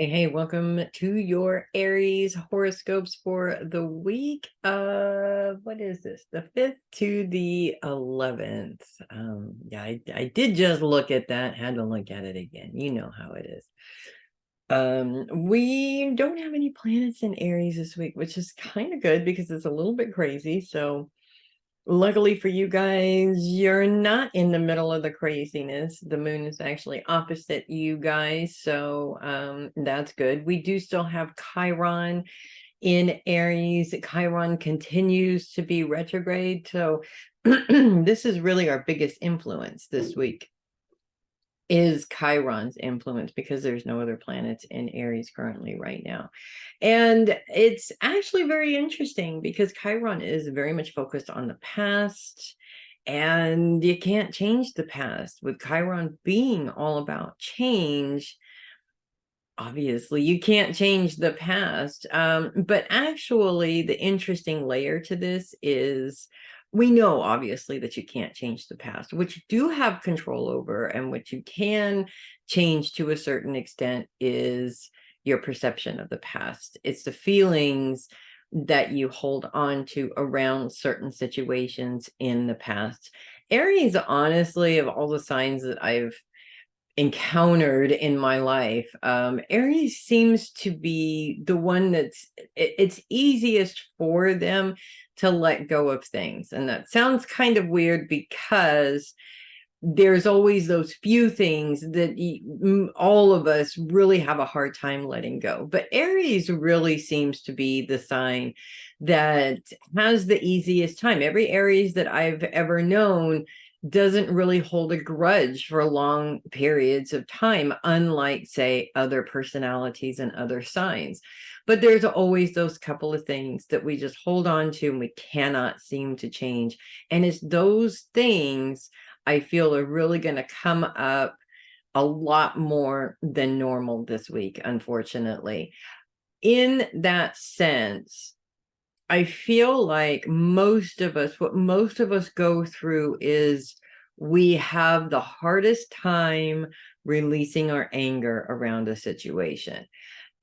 Hey, welcome to your Aries horoscopes for the week of, what is this? The 5th to the 11th. Yeah, I did just look at that, had to look at it again. You know how it is. We don't have any planets in Aries this week, which is kind of good because it's a little bit crazy. So luckily for you guys, you're not in the middle of the craziness. The moon is actually opposite you guys, so that's good. We do still have Chiron in Aries. Chiron continues to be retrograde, so this is really our biggest influence this week is Chiron's influence because there's no other planets in Aries currently right now. And it's actually very interesting because Chiron is very much focused on the past, and you can't change the past. With Chiron being all about change, obviously you can't change the past. But actually the interesting layer to this is we know obviously that you can't change the past. What you do have control over and what you can change to a certain extent is your perception of the past. It's the feelings that you hold on to around certain situations in the past. Aries, honestly, of all the signs that I've encountered in my life, Aries seems to be the one it's easiest for them to let go of things. And that sounds kind of weird because there's always those few things that all of us really have a hard time letting go. But Aries really seems to be the sign that has the easiest time. Every Aries that I've ever known doesn't really hold a grudge for long periods of time, unlike, say, other personalities and other signs. But there's always those couple of things that we just hold on to and we cannot seem to change. And it's those things I feel are really going to come up a lot more than normal this week, unfortunately. In that sense, I feel like what most of us go through is we have the hardest time releasing our anger around a situation.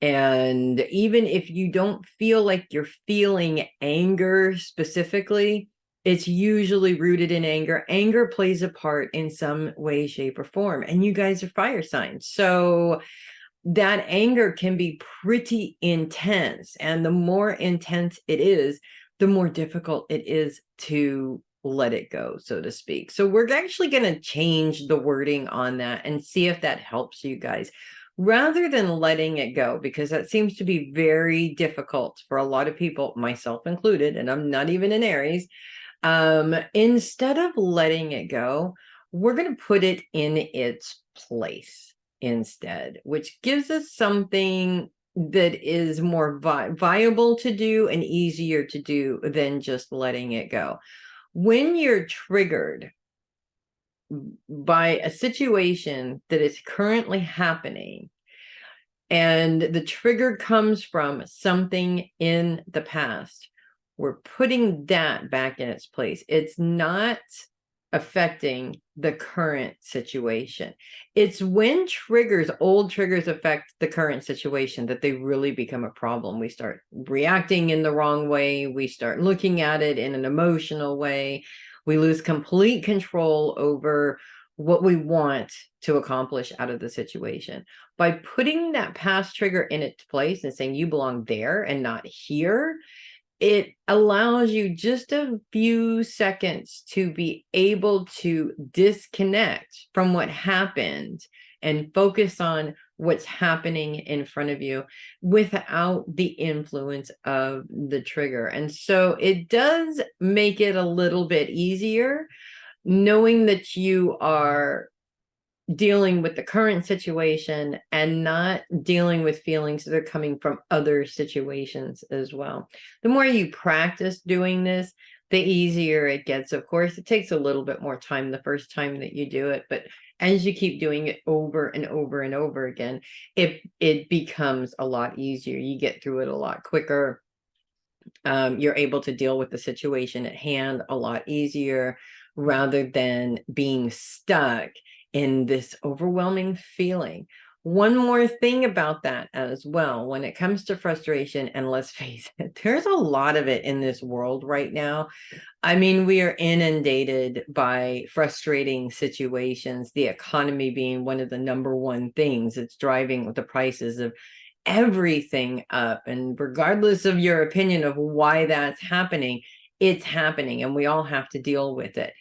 And even if you don't feel like you're feeling anger specifically, it's usually rooted in anger. Anger plays a part in some way, shape, or form. And you guys are fire signs. So that anger can be pretty intense. And the more intense it is, the more difficult it is to let it go, so to speak. So we're actually going to change the wording on that and see if that helps you guys rather than letting it go, because that seems to be very difficult for a lot of people, myself included, and I'm not even an Aries. Instead of letting it go, we're going to put it in its place instead, which gives us something that is more viable to do and easier to do than just letting it go. When you're triggered by a situation that is currently happening, and the trigger comes from something in the past, we're putting that back in its place. It's not affecting the current situation. It's when old triggers affect the current situation that they really become a problem. We start reacting in the wrong way. We start looking at it in an emotional way. We lose complete control over what we want to accomplish out of the situation. By putting that past trigger in its place and saying you belong there and not here, it allows you just a few seconds to be able to disconnect from what happened and focus on what's happening in front of you without the influence of the trigger. And so it does make it a little bit easier knowing that you are dealing with the current situation and not dealing with feelings that are coming from other situations as well. The more you practice doing this, the easier it gets. Of course, it takes a little bit more time the first time that you do it, but as you keep doing it over and over and over again, it becomes a lot easier. You get through it a lot quicker. You're able to deal with the situation at hand a lot easier rather than being stuck in this overwhelming feeling. One more thing about that as well, when it comes to frustration, and let's face it, there's a lot of it in this world right now. I mean, we are inundated by frustrating situations, the economy being one of the number one things that's driving the prices of everything up. And regardless of your opinion of why that's happening, it's happening, and we all have to deal with it.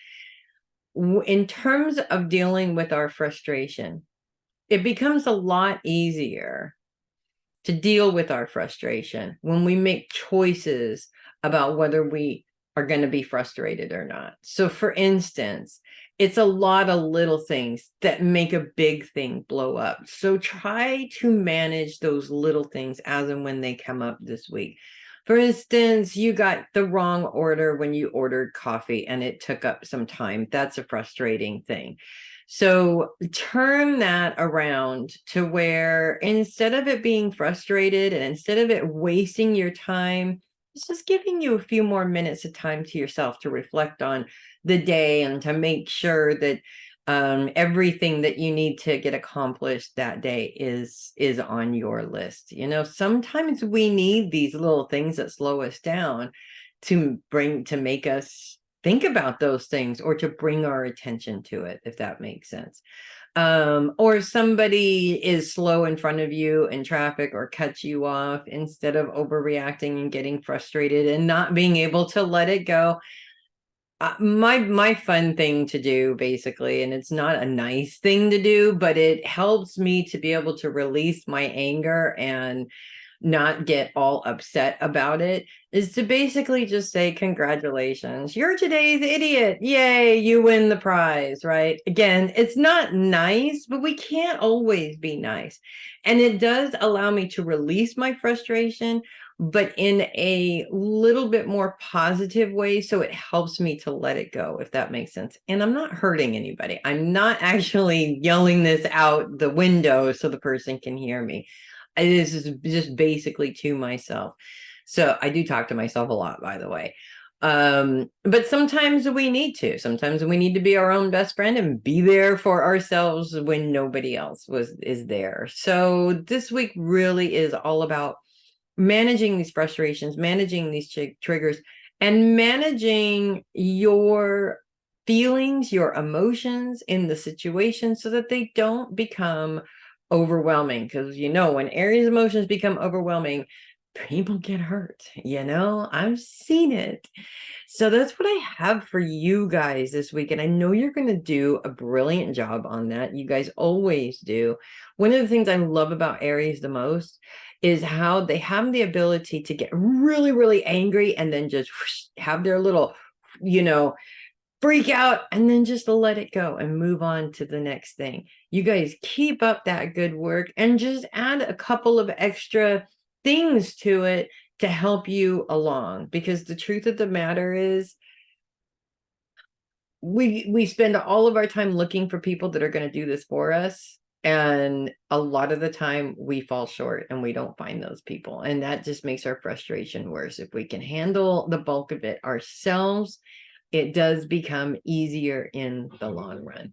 In terms of dealing with our frustration, it becomes a lot easier to deal with our frustration when we make choices about whether we are going to be frustrated or not. So, for instance, it's a lot of little things that make a big thing blow up. So, try to manage those little things as and when they come up this week. For instance, you got the wrong order when you ordered coffee and it took up some time. That's a frustrating thing. So turn that around to where instead of it being frustrated and instead of it wasting your time, it's just giving you a few more minutes of time to yourself to reflect on the day and to make sure that everything that you need to get accomplished that day is on your list. You know, sometimes we need these little things that slow us down to make us think about those things or to bring our attention to it, if that makes sense. Or somebody is slow in front of you in traffic or cuts you off, instead of overreacting and getting frustrated and not being able to let it go. My fun thing to do, basically, and it's not a nice thing to do, but it helps me to be able to release my anger and not get all upset about it, is to basically just say, congratulations, you're today's idiot. Yay, you win the prize, right? Again, it's not nice, but we can't always be nice. And it does allow me to release my frustration, but in a little bit more positive way. So it helps me to let it go, if that makes sense. And I'm not hurting anybody. I'm not actually yelling this out the window so the person can hear me. This is just basically to myself. So I do talk to myself a lot, by the way. But sometimes we need to. Sometimes we need to be our own best friend and be there for ourselves when nobody else is there. So this week really is all about managing these frustrations, managing these triggers, and managing your feelings, your emotions in the situation so that they don't become overwhelming. Because, you know, when Aries emotions become overwhelming, people get hurt. You know, I've seen it. So that's what I have for you guys this week. And I know you're going to do a brilliant job on that. You guys always do. One of the things I love about Aries the most is how they have the ability to get really, really angry and then just whoosh, have their little, you know, freak out and then just let it go and move on to the next thing. You guys keep up that good work and just add a couple of extra things to it to help you along, because the truth of the matter is we spend all of our time looking for people that are going to do this for us, and a lot of the time we fall short and we don't find those people, and that just makes our frustration worse. If we can handle the bulk of it ourselves, it does become easier in the long run.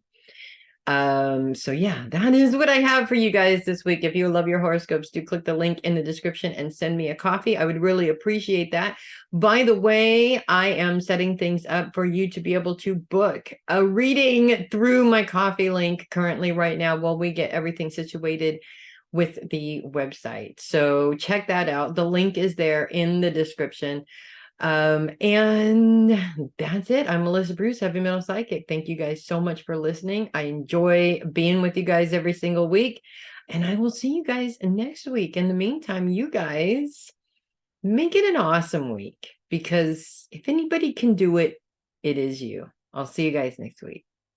So yeah, that is what I have for you guys this week. If you love your horoscopes, do click the link in the description and send me a coffee. I would really appreciate that. By the way, I am setting things up for you to be able to book a reading through my coffee link currently right now while we get everything situated with the website. So check that out. The link is there in the description. And that's it. I'm Melissa Bruce, Heavy Metal Psychic. Thank you guys so much for listening. I enjoy being with you guys every single week, and I will see you guys next week. In the meantime, you guys make it an awesome week, because if anybody can do it, it is you. I'll see you guys next week.